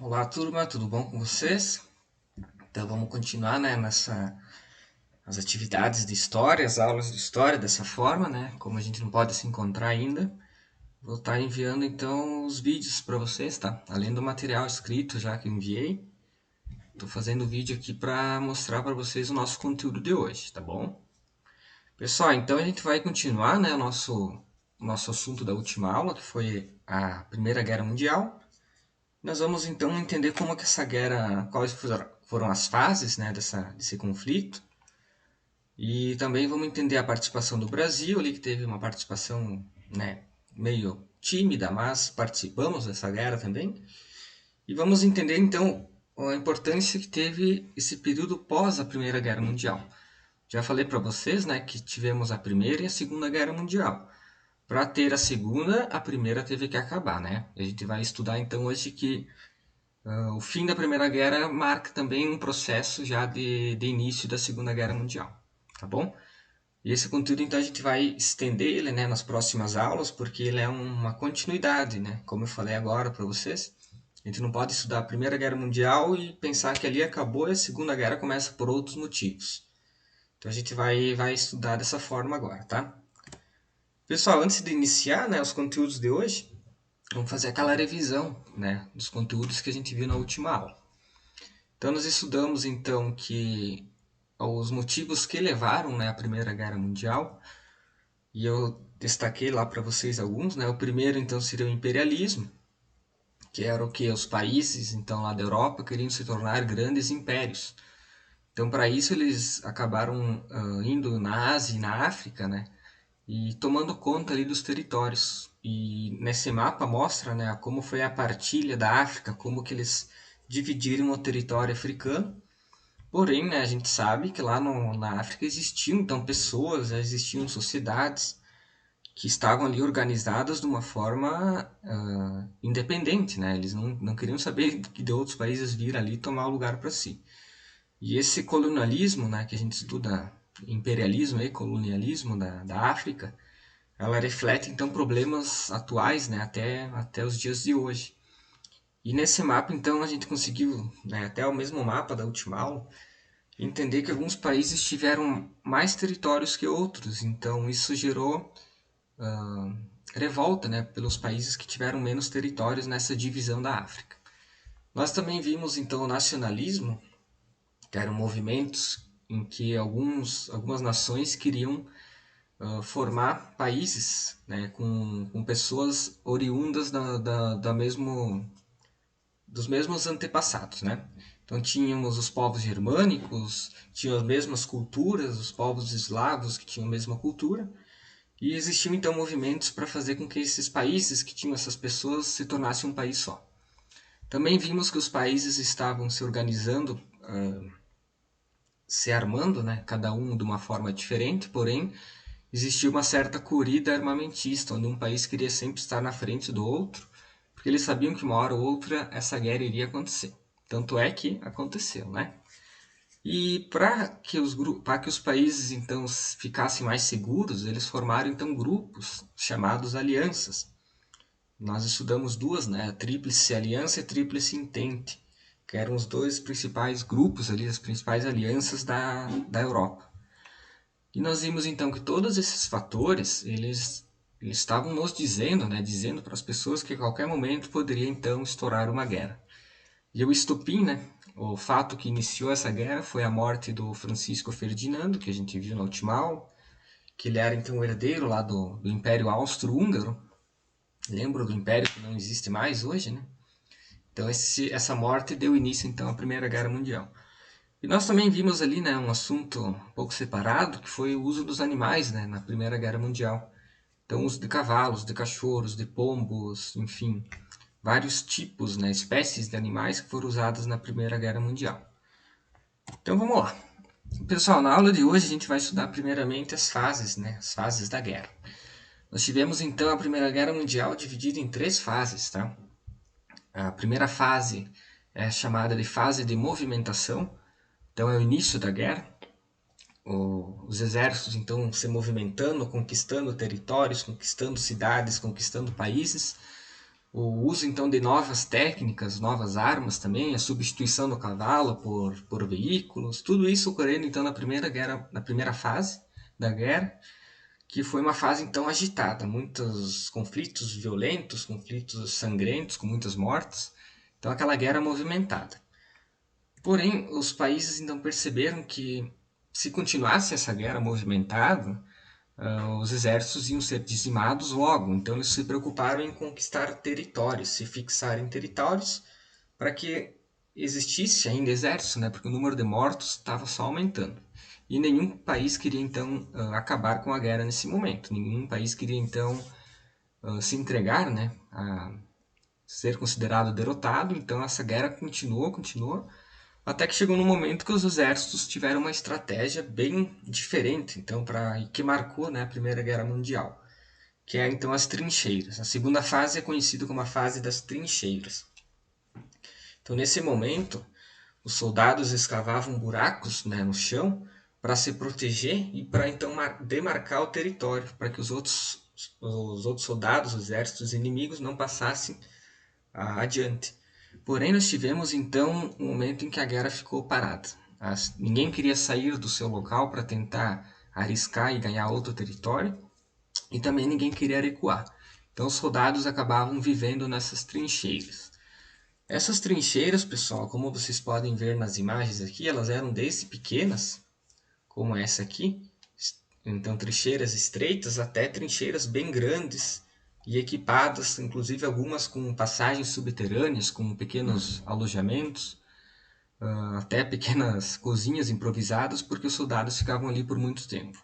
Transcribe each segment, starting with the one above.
Olá, turma, tudo bom com vocês? Então vamos continuar, né, as atividades de história, as aulas de história dessa forma, né? Como a gente não pode se encontrar ainda, vou estar enviando então os vídeos para vocês, tá? Além do material escrito já que eu enviei, estou fazendo o vídeo aqui para mostrar para vocês o nosso conteúdo de hoje, tá bom? Pessoal, então a gente vai continuar, né, o nosso assunto da última aula, que foi a Primeira Guerra Mundial. Nós vamos então entender como que essa guerra, quais foram as fases, né, desse conflito, e também vamos entender a participação do Brasil, ali que teve uma participação, né, meio tímida, mas participamos dessa guerra também. E vamos entender então a importância que teve esse período pós a Primeira Guerra Mundial. Já falei para vocês, né, que tivemos a Primeira e a Segunda Guerra Mundial. Para ter a segunda, a primeira teve que acabar, né? A gente vai estudar então hoje que o fim da Primeira Guerra marca também um processo já de início da Segunda Guerra Mundial, tá bom? E esse conteúdo, então, a gente vai estender ele, né, nas próximas aulas, porque ele é uma continuidade, né? Como eu falei agora para vocês, a gente não pode estudar a Primeira Guerra Mundial e pensar que ali acabou e a Segunda Guerra começa por outros motivos. Então a gente vai estudar dessa forma agora, tá? Pessoal, antes de iniciar, né, os conteúdos de hoje, vamos fazer aquela revisão, né, dos conteúdos que a gente viu na última aula. Então nós estudamos então que os motivos que levaram, né, à Primeira Guerra Mundial, e eu destaquei lá para vocês alguns, né? O primeiro então seria o imperialismo, que era o que os países então lá da Europa queriam se tornar grandes impérios. Então para isso eles acabaram indo na Ásia e na África, né? E tomando conta ali dos territórios. E nesse mapa mostra, né, como foi a partilha da África, como que eles dividiram o território africano. Porém, né, a gente sabe que lá na África existiam então pessoas, existiam sociedades que estavam ali organizadas de uma forma independente, né? Eles não queriam saber que de outros países vir ali tomar o lugar para si. E esse colonialismo, né, que a gente estuda imperialismo e colonialismo da África, ela reflete então problemas atuais, né, até os dias de hoje. E nesse mapa, então, a gente conseguiu, né, até o mesmo mapa da última aula, entender que alguns países tiveram mais territórios que outros. Então, isso gerou revolta, né, pelos países que tiveram menos territórios nessa divisão da África. Nós também vimos, então, o nacionalismo, que eram movimentos em que algumas nações queriam formar países, né, com pessoas oriundas dos mesmos antepassados, né? Então tínhamos os povos germânicos, tinham as mesmas culturas, os povos eslavos que tinham a mesma cultura, e existiam então movimentos para fazer com que esses países que tinham essas pessoas se tornassem um país só. Também vimos que os países estavam se organizando, se armando, né, cada um de uma forma diferente, porém existia uma certa corrida armamentista, onde um país queria sempre estar na frente do outro, porque eles sabiam que uma hora ou outra essa guerra iria acontecer. Tanto é que aconteceu, né? E para que os países então ficassem mais seguros, eles formaram então grupos chamados alianças. Nós estudamos duas, né? A Tríplice Aliança e a Tríplice Entente, que eram os dois principais grupos ali, as principais alianças da Europa. E nós vimos então que todos esses fatores, eles estavam nos dizendo, né, dizendo para as pessoas que a qualquer momento poderia então estourar uma guerra. E o estupim, né, o fato que iniciou essa guerra foi a morte do Francisco Ferdinando, que a gente viu na última aula, que ele era então o herdeiro lá do Império Austro-Húngaro. Lembro do Império que não existe mais hoje, né? Então essa morte deu início então à Primeira Guerra Mundial. E nós também vimos ali, né, um assunto um pouco separado, que foi o uso dos animais, né, na Primeira Guerra Mundial. Então, o uso de cavalos, de cachorros, de pombos, enfim, vários tipos, né, espécies de animais que foram usadas na Primeira Guerra Mundial. Então, vamos lá. Pessoal, na aula de hoje a gente vai estudar primeiramente as fases, né, as fases da guerra. Nós tivemos então a Primeira Guerra Mundial dividida em três fases, tá? A primeira fase é chamada de fase de movimentação, então é o início da guerra. Os exércitos então se movimentando, conquistando territórios, conquistando cidades, conquistando países. o uso então de novas técnicas, novas armas também, a substituição do cavalo por veículos, tudo isso ocorrendo então na primeira fase da guerra, que foi uma fase então agitada, muitos conflitos violentos, conflitos sangrentos, com muitas mortes, então aquela guerra movimentada. Porém, os países então perceberam que se continuasse essa guerra movimentada, os exércitos iam ser dizimados logo, então eles se preocuparam em conquistar territórios, se fixar em territórios, para que existisse ainda exército, né? Porque o número de mortos estava só aumentando. E nenhum país queria então acabar com a guerra nesse momento. Nenhum país queria então se entregar, né? A ser considerado derrotado. Então essa guerra continuou, até que chegou no momento que os exércitos tiveram uma estratégia bem diferente, então que marcou, né, a Primeira Guerra Mundial, que é então as trincheiras. A segunda fase é conhecida como a fase das trincheiras. Então nesse momento, os soldados escavavam buracos, né, no chão para se proteger e para então demarcar o território, para que os outros soldados, os exércitos inimigos não passassem adiante. Porém, nós tivemos então um momento em que a guerra ficou parada. Ninguém queria sair do seu local para tentar arriscar e ganhar outro território, e também ninguém queria recuar. Então, os soldados acabavam vivendo nessas trincheiras. Essas trincheiras, pessoal, como vocês podem ver nas imagens aqui, elas eram desde pequenas, como essa aqui, então trincheiras estreitas até trincheiras bem grandes e equipadas, inclusive algumas com passagens subterrâneas, com pequenos alojamentos, até pequenas cozinhas improvisadas, porque os soldados ficavam ali por muito tempo.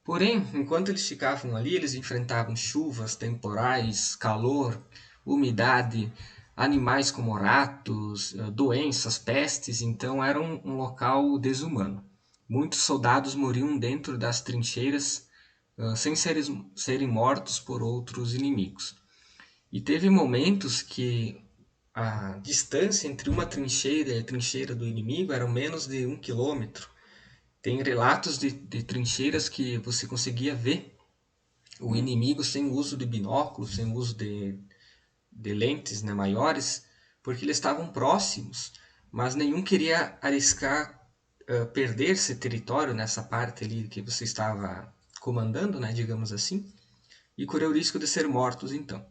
Porém, enquanto eles ficavam ali, eles enfrentavam chuvas, temporais, calor, umidade, animais como ratos, doenças, pestes, então era um local desumano. Muitos soldados morriam dentro das trincheiras sem serem mortos por outros inimigos. E teve momentos que a distância entre uma trincheira e a trincheira do inimigo era menos de 1 quilômetro. Tem relatos de trincheiras que você conseguia ver o inimigo sem uso de binóculos, sem uso de lentes, né, maiores, porque eles estavam próximos, mas nenhum queria arriscar perder esse território nessa parte ali que você estava comandando, né, digamos assim, e correr o risco de ser mortos então.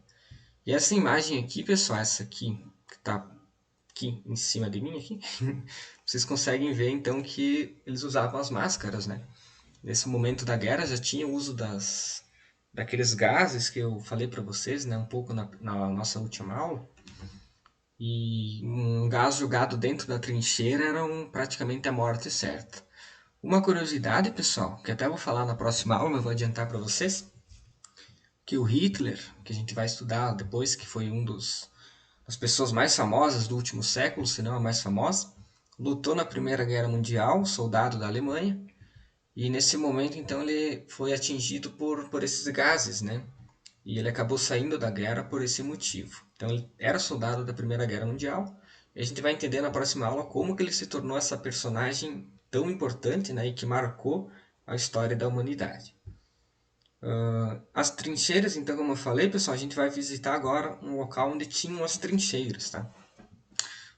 E essa imagem aqui, pessoal, essa aqui que está aqui em cima de mim aqui, vocês conseguem ver então que eles usavam as máscaras, né? Nesse momento da guerra já tinha o uso daqueles gases que eu falei para vocês, né, um pouco na nossa última aula. E um gás jogado dentro da trincheira era praticamente a morte certa. Uma curiosidade, pessoal, que até vou falar na próxima aula, eu vou adiantar para vocês, que o Hitler, que a gente vai estudar depois, que foi das pessoas mais famosas do último século, se não a mais famosa, lutou na Primeira Guerra Mundial, soldado da Alemanha, e nesse momento então ele foi atingido por esses gases, né? E ele acabou saindo da guerra por esse motivo. Então ele era soldado da Primeira Guerra Mundial, e a gente vai entender na próxima aula como que ele se tornou essa personagem tão importante, né, e que marcou a história da humanidade. As trincheiras, então, como eu falei, pessoal, a gente vai visitar agora um local onde tinham as trincheiras, tá?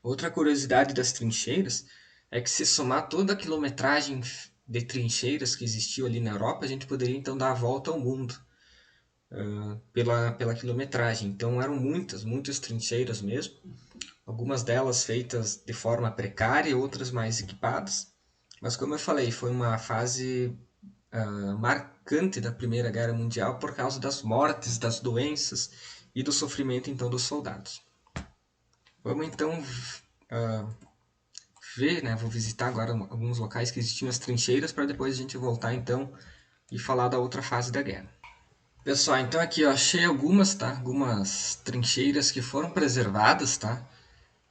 Outra curiosidade das trincheiras é que se somar toda a quilometragem de trincheiras que existiu ali na Europa, a gente poderia então dar a volta ao mundo pela quilometragem. Então eram muitas trincheiras mesmo, algumas delas feitas de forma precária, outras mais equipadas. Mas como eu falei, foi uma fase marcante da Primeira Guerra Mundial por causa das mortes, das doenças e do sofrimento então dos soldados. Vamos então ver, né? Vou visitar agora alguns locais que existiam as trincheiras para depois a gente voltar então e falar da outra fase da guerra. Pessoal, então aqui eu achei algumas, tá? Algumas trincheiras que foram preservadas, tá?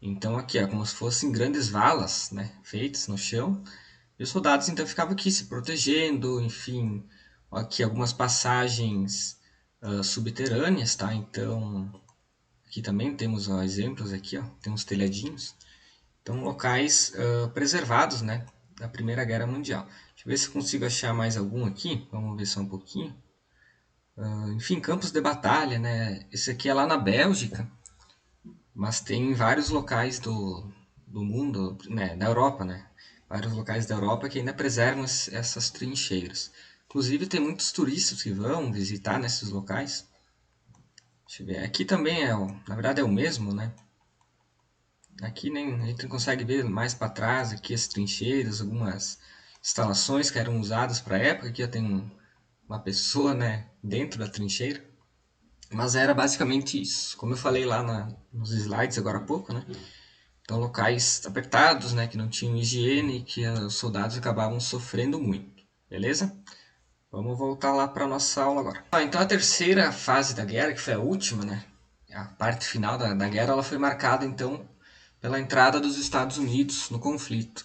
Então aqui é como se fossem grandes valas, né? Feitas no chão. E os soldados então ficavam aqui se protegendo, enfim. Aqui algumas passagens subterrâneas, tá? Então aqui também temos exemplos aqui, ó. Tem uns telhadinhos. Então locais preservados, né? Da Primeira Guerra Mundial. Deixa eu ver se eu consigo achar mais algum aqui. Vamos ver só um pouquinho. enfim, campos de batalha, né? Esse aqui é lá na Bélgica, mas tem vários locais do mundo, né? Da Europa, né? Vários locais da Europa que ainda preservam essas trincheiras. Inclusive tem muitos turistas que vão visitar nesses locais. Deixa eu ver. Aqui também na verdade é o mesmo, né? Aqui nem a gente não consegue ver mais para trás aqui as trincheiras, algumas instalações que eram usadas para a época. Aqui tem uma pessoa, né, dentro da trincheira. Mas era basicamente isso. Como eu falei lá nos slides agora há pouco, né? Então locais apertados, né, que não tinham higiene e que os soldados acabavam sofrendo muito. Beleza? Vamos voltar lá para nossa aula agora. Então a terceira fase da guerra, que foi a última, né? A parte final da guerra, ela foi marcada então pela entrada dos Estados Unidos no conflito.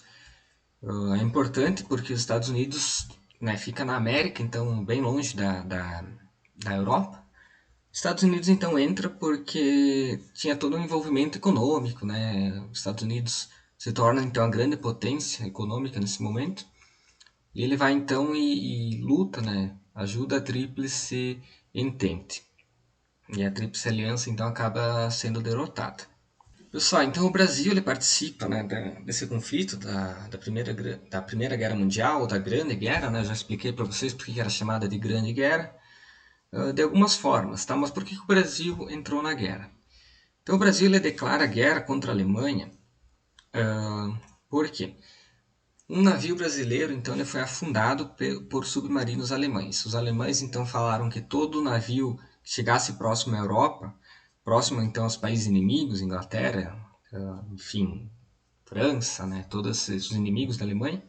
É importante porque os Estados Unidos, né, fica na América, então bem longe da Europa. Os Estados Unidos então entra porque tinha todo um envolvimento econômico, né? Os Estados Unidos se torna então a grande potência econômica nesse momento. E ele vai então e luta, né? Ajuda a Tríplice Entente. E a Tríplice Aliança então acaba sendo derrotada. Pessoal, então o Brasil ele participa, né, desse conflito da primeira Guerra Mundial, ou da Grande Guerra, né? Eu já expliquei para vocês porque era chamada de Grande Guerra, de algumas formas, tá? Mas por que o Brasil entrou na guerra? Então o Brasil ele declara guerra contra a Alemanha, por quê? Um navio brasileiro, então, ele foi afundado por submarinos alemães. Os alemães, então, falaram que todo navio que chegasse próximo à Europa, próximo, então, aos países inimigos, Inglaterra, enfim, França, né, todos os inimigos da Alemanha,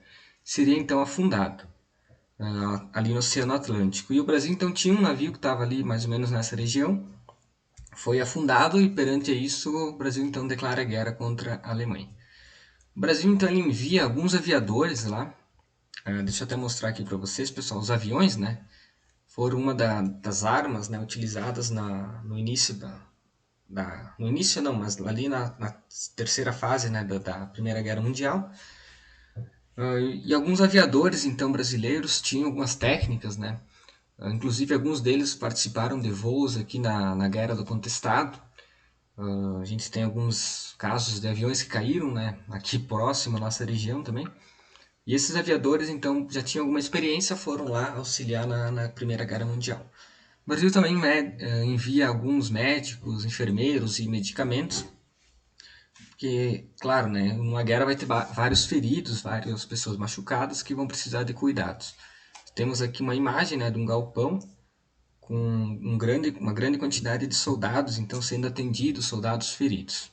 seria, então, afundado ali no Oceano Atlântico. E o Brasil, então, tinha um navio que estava ali, mais ou menos nessa região, foi afundado e, perante isso, o Brasil, então, declara guerra contra a Alemanha. O Brasil, então, ele envia alguns aviadores lá. Deixa eu até mostrar aqui para vocês, pessoal. Os aviões, né, foram uma das armas, né, utilizadas no início no início não, mas ali na terceira fase, né, da Primeira Guerra Mundial. E alguns aviadores, então, brasileiros tinham algumas técnicas, né. Inclusive, alguns deles participaram de voos aqui na Guerra do Contestado. A gente tem alguns casos de aviões que caíram, né, aqui próximo à nossa região também. E esses aviadores, então, já tinham alguma experiência, foram lá auxiliar na Primeira Guerra Mundial. O Brasil também envia alguns médicos, enfermeiros e medicamentos, porque, claro, né, numa guerra vai ter vários feridos, várias pessoas machucadas que vão precisar de cuidados. Temos aqui uma imagem, né, de um galpão com uma grande quantidade de soldados, então, sendo atendidos, soldados feridos.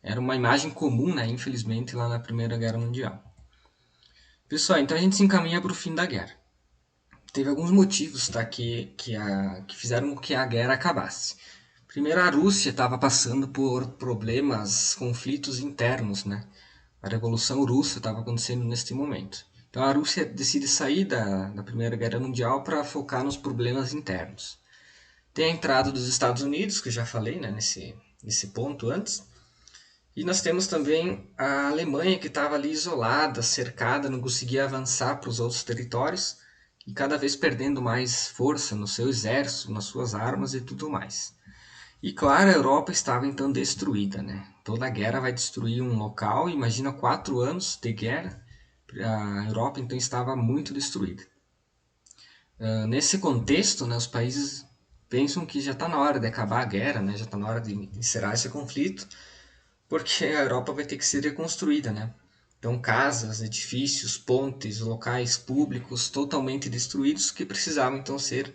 Era uma imagem comum, né, infelizmente, lá na Primeira Guerra Mundial. Pessoal, então a gente se encaminha para o fim da guerra. Teve alguns motivos, tá, que fizeram com que a guerra acabasse. Primeiro, a Rússia estava passando por problemas, conflitos internos, né? A Revolução Russa estava acontecendo neste momento. Então a Rússia decide sair da Primeira Guerra Mundial para focar nos problemas internos. Tem a entrada dos Estados Unidos, que eu já falei, né, nesse ponto antes. E nós temos também a Alemanha, que estava ali isolada, cercada, não conseguia avançar para os outros territórios e cada vez perdendo mais força no seu exército, nas suas armas e tudo mais. E claro, a Europa estava então destruída, né? Toda a guerra vai destruir um local, imagina 4 anos de guerra, a Europa então estava muito destruída. Nesse contexto, né, os países pensam que já está na hora de acabar a guerra, né? Já está na hora de encerrar esse conflito, porque a Europa vai ter que ser reconstruída, né? Então, casas, edifícios, pontes, locais públicos totalmente destruídos que precisavam então ser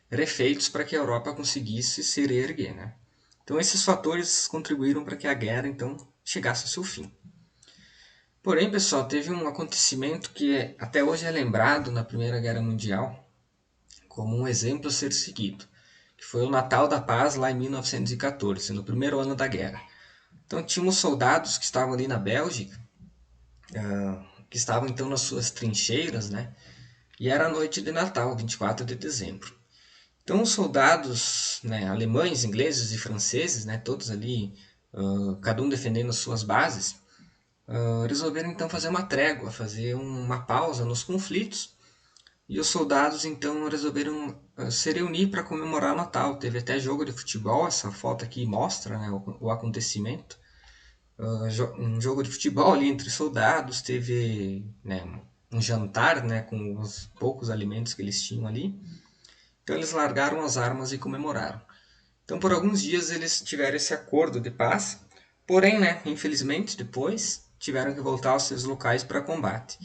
refeitos para que a Europa conseguisse se reerguer, né? Então, esses fatores contribuíram para que a guerra então chegasse ao seu fim. Porém, pessoal, teve um acontecimento que até hoje é lembrado na Primeira Guerra Mundial como um exemplo a ser seguido, que foi o Natal da Paz lá em 1914, no primeiro ano da guerra. Então, tínhamos soldados que estavam ali na Bélgica, que estavam então nas suas trincheiras, né? E era a noite de Natal, 24 de dezembro. Então, os soldados, né, alemães, ingleses e franceses, né, todos ali, cada um defendendo as suas bases, resolveram então fazer uma trégua, fazer uma pausa nos conflitos, e os soldados então resolveram se reunir para comemorar o Natal. Teve até jogo de futebol, essa foto aqui mostra, né, o acontecimento. Um jogo de futebol ali entre soldados, teve, né, um jantar, né, com os poucos alimentos que eles tinham ali. Então eles largaram as armas e comemoraram. Então por alguns dias eles tiveram esse acordo de paz, porém, né, infelizmente, depois tiveram que voltar aos seus locais para combate.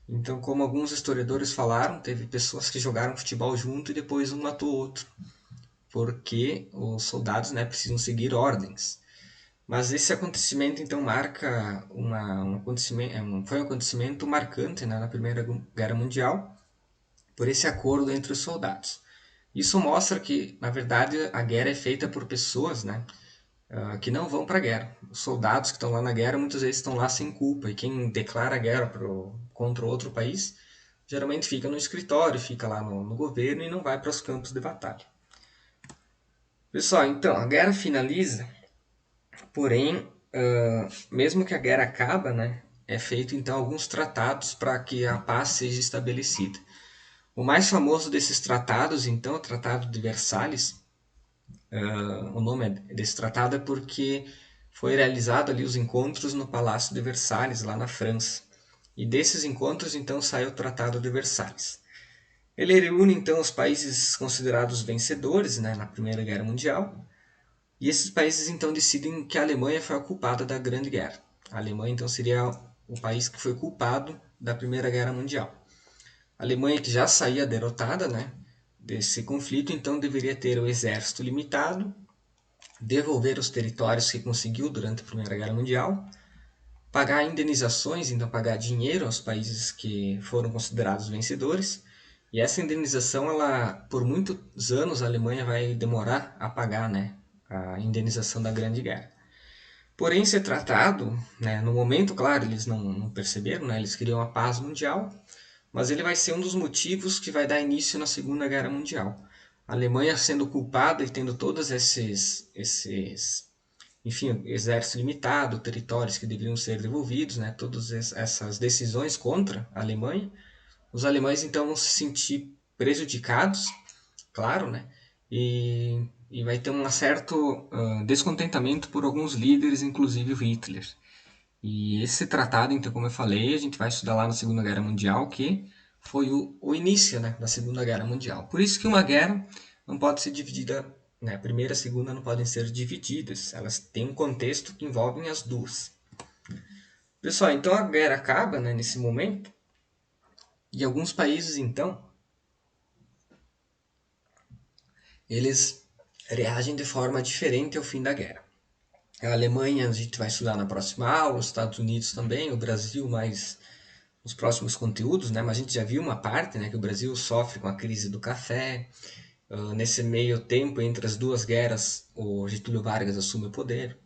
Então, como alguns historiadores falaram, teve pessoas que jogaram futebol junto e depois um matou o outro, porque os soldados, né, precisam seguir ordens. Mas esse acontecimento então marca um acontecimento, foi um acontecimento marcante, né, na Primeira Guerra Mundial, por esse acordo entre os soldados. Isso mostra que, na verdade, a guerra é feita por pessoas, né, que não vão para a guerra. Os soldados que estão lá na guerra muitas vezes estão lá sem culpa, e quem declara a guerra contra outro país geralmente fica no escritório, fica lá no governo e não vai para os campos de batalha. Pessoal, então a guerra finaliza, porém, mesmo que a guerra acaba, né, é feito então alguns tratados para que a paz seja estabelecida. O mais famoso desses tratados, então, é o Tratado de Versalhes. O nome desse tratado é porque foi realizado ali os encontros no Palácio de Versalhes, lá na França. E desses encontros, então, saiu o Tratado de Versalhes. Ele reúne, então, os países considerados vencedores, né, na Primeira Guerra Mundial. E esses países, então, decidem que a Alemanha foi a culpada da Grande Guerra. A Alemanha, então, seria o país que foi culpado da Primeira Guerra Mundial. A Alemanha, que já saía derrotada, né, desse conflito, então deveria ter o exército limitado, devolver os territórios que conseguiu durante a Primeira Guerra Mundial, pagar indenizações, então pagar dinheiro aos países que foram considerados vencedores. E essa indenização, ela, por muitos anos, a Alemanha vai demorar a pagar, né, a indenização da Grande Guerra. Porém, ser tratado, né, no momento, claro, eles não perceberam, né, eles queriam a paz mundial, mas ele vai ser um dos motivos que vai dar início na Segunda Guerra Mundial. A Alemanha sendo culpada e tendo todos enfim, exército limitado, territórios que deveriam ser devolvidos, né, todas essas decisões contra a Alemanha, os alemães então vão se sentir prejudicados, claro, né, e vai ter um certo descontentamento por alguns líderes, inclusive o Hitler. E esse tratado, então, como eu falei, a gente vai estudar lá na Segunda Guerra Mundial, que foi o início, né, da Segunda Guerra Mundial. Por isso que uma guerra não pode ser dividida, né, a primeira e a segunda não podem ser divididas, elas têm um contexto que envolve as duas. Pessoal, então a guerra acaba, né, nesse momento, e alguns países, então, eles reagem de forma diferente ao fim da guerra. A Alemanha a gente vai estudar na próxima aula, os Estados Unidos também, o Brasil mais nos próximos conteúdos, né? Mas a gente já viu uma parte, né, que o Brasil sofre com a crise do café. Nesse meio tempo, entre as duas guerras, o Getúlio Vargas assume o poder.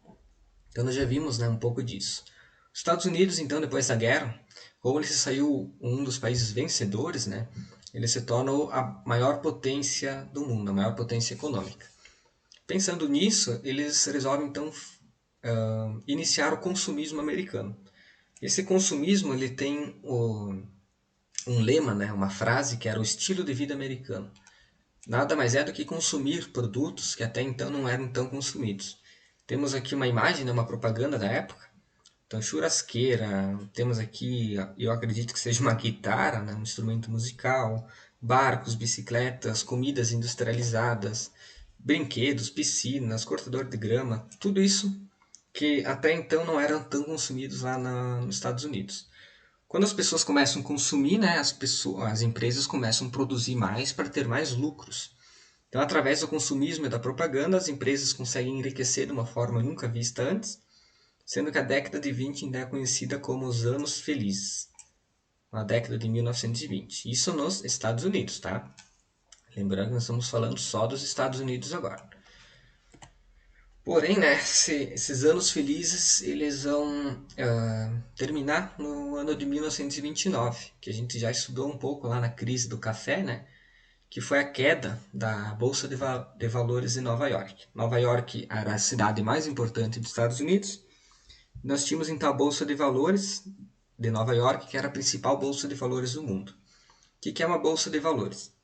Então nós já vimos, né, um pouco disso. Os Estados Unidos, então, depois da guerra, como ele se saiu um dos países vencedores, né, ele se torna a maior potência do mundo, a maior potência econômica. Pensando nisso, eles resolvem, então, iniciar o consumismo americano. Esse consumismo ele tem um lema, né, uma frase que era o estilo de vida americano. Nada mais é do que consumir produtos que até então não eram tão consumidos. Temos aqui uma imagem, né, uma propaganda da época. Então, churrasqueira, temos aqui, eu acredito que seja uma guitarra, né, um instrumento musical, barcos, bicicletas, comidas industrializadas, brinquedos, piscinas, cortador de grama, tudo isso que até então não eram tão consumidos lá nos Estados Unidos. Quando as pessoas começam a consumir, né, as empresas começam a produzir mais para ter mais lucros. Então, através do consumismo e da propaganda, as empresas conseguem enriquecer de uma forma nunca vista antes, sendo que a década de 20 ainda é conhecida como os anos felizes, a década de 1920. Isso nos Estados Unidos, tá? Lembrando que nós estamos falando só dos Estados Unidos agora. Porém, né, esses anos felizes eles vão terminar no ano de 1929, que a gente já estudou um pouco lá na crise do café, né, que foi a queda da Bolsa de Valores de Nova York. Nova York era a cidade mais importante dos Estados Unidos. Nós tínhamos então a Bolsa de Valores de Nova York, que era a principal bolsa de valores do mundo. que é uma bolsa de valores?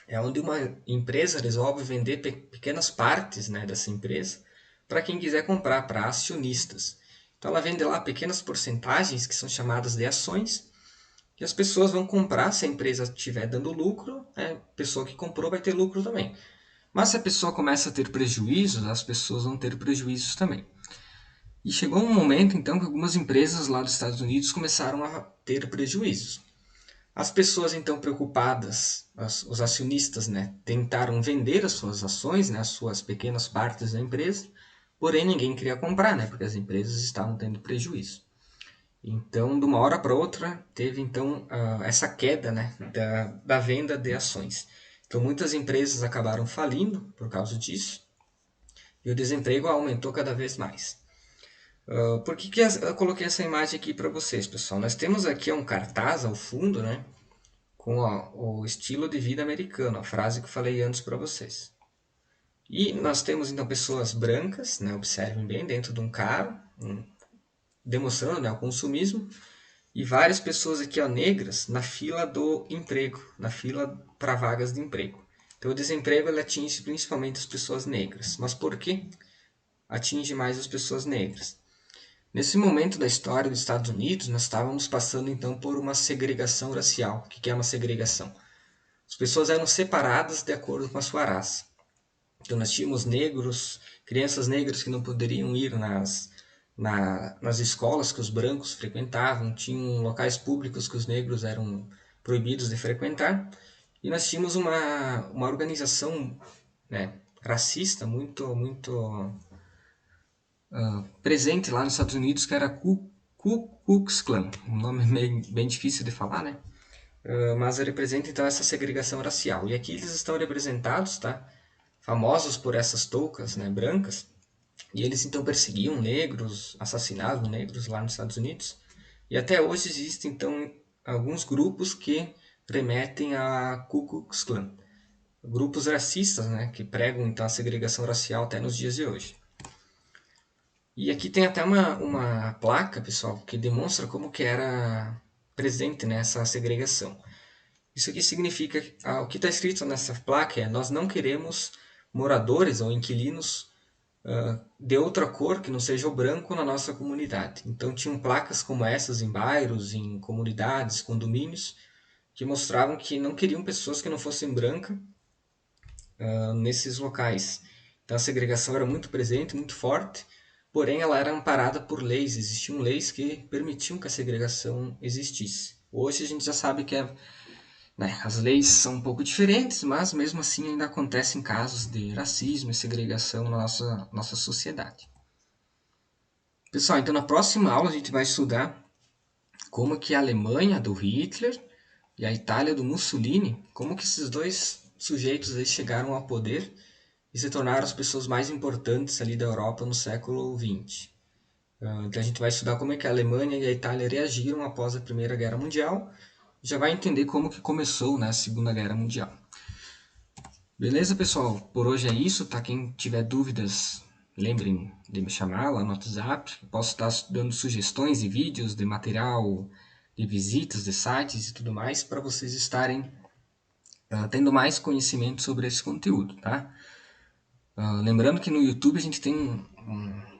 É onde uma empresa resolve vender pequenas partes, né, dessa empresa para quem quiser comprar, para acionistas. Então ela vende lá pequenas porcentagens que são chamadas de ações e as pessoas vão comprar. Se a empresa estiver dando lucro, a pessoa que comprou vai ter lucro também. Mas se a pessoa começa a ter prejuízos, as pessoas vão ter prejuízos também. E chegou um momento então que algumas empresas lá dos Estados Unidos começaram a ter prejuízos. As pessoas então preocupadas, os acionistas, né, tentaram vender as suas ações, né, as suas pequenas partes da empresa, porém ninguém queria comprar, né, porque as empresas estavam tendo prejuízo. Então, de uma hora para outra, teve então essa queda, né, da venda de ações. Então, muitas empresas acabaram falindo por causa disso e o desemprego aumentou cada vez mais. Por que eu coloquei essa imagem aqui para vocês, pessoal? Nós temos aqui um cartaz ao fundo, né, com o estilo de vida americano, a frase que eu falei antes para vocês. E nós temos então pessoas brancas, né, observem bem, dentro de um carro, demonstrando, né, o consumismo, e várias pessoas aqui, ó, negras na fila do emprego, na fila para vagas de emprego. Então o desemprego ele atinge principalmente as pessoas negras. Mas por que atinge mais as pessoas negras? Nesse momento da história dos Estados Unidos, nós estávamos passando então por uma segregação racial. O que é uma segregação? As pessoas eram separadas de acordo com a sua raça. Então nós tínhamos negros, crianças negras que não poderiam ir nas escolas que os brancos frequentavam, tinham locais públicos que os negros eram proibidos de frequentar, e nós tínhamos uma organização, né, racista muito presente lá nos Estados Unidos, que era a Ku Klux Klan, um nome bem difícil de falar, né? Mas representa então essa segregação racial. E aqui eles estão representados, tá? Famosos por essas toucas, né, brancas, e eles então perseguiam negros, assassinavam negros lá nos Estados Unidos. E até hoje existem então alguns grupos que remetem a Ku Klux Klan, grupos racistas, né, que pregam então a segregação racial até nos dias de hoje. E aqui tem até uma placa, pessoal, que demonstra como que era presente nessa segregação. Isso aqui significa, o que está escrito nessa placa é: nós não queremos moradores ou inquilinos de outra cor que não seja o branco na nossa comunidade. Então tinham placas como essas em bairros, em comunidades, condomínios, que mostravam que não queriam pessoas que não fossem brancas nesses locais. Então a segregação era muito presente, muito forte, porém ela era amparada por leis, existiam leis que permitiam que a segregação existisse. Hoje a gente já sabe que as leis são um pouco diferentes, mas mesmo assim ainda acontecem casos de racismo e segregação na nossa sociedade. Pessoal, então na próxima aula a gente vai estudar como que a Alemanha do Hitler e a Itália do Mussolini, como que esses dois sujeitos aí chegaram ao poder e se tornaram as pessoas mais importantes ali da Europa no século XX. Então a gente vai estudar como é que a Alemanha e a Itália reagiram após a Primeira Guerra Mundial. Já vai entender como que começou, né, a Segunda Guerra Mundial. Beleza, pessoal? Por hoje é isso, tá? Quem tiver dúvidas, lembrem de me chamar lá no WhatsApp. Eu posso estar dando sugestões de vídeos, de material, de visitas, de sites e tudo mais, para vocês estarem tendo mais conhecimento sobre esse conteúdo, tá? Lembrando que no YouTube a gente tem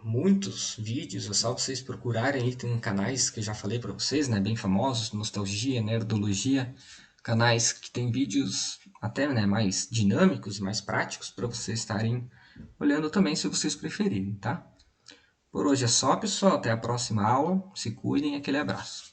muitos vídeos, é só vocês procurarem aí, tem canais que eu já falei para vocês, né, bem famosos, Nostalgia, Nerdologia, canais que tem vídeos até, né, mais dinâmicos, mais práticos para vocês estarem olhando também se vocês preferirem, tá? Por hoje é só, pessoal, até a próxima aula, se cuidem, aquele abraço.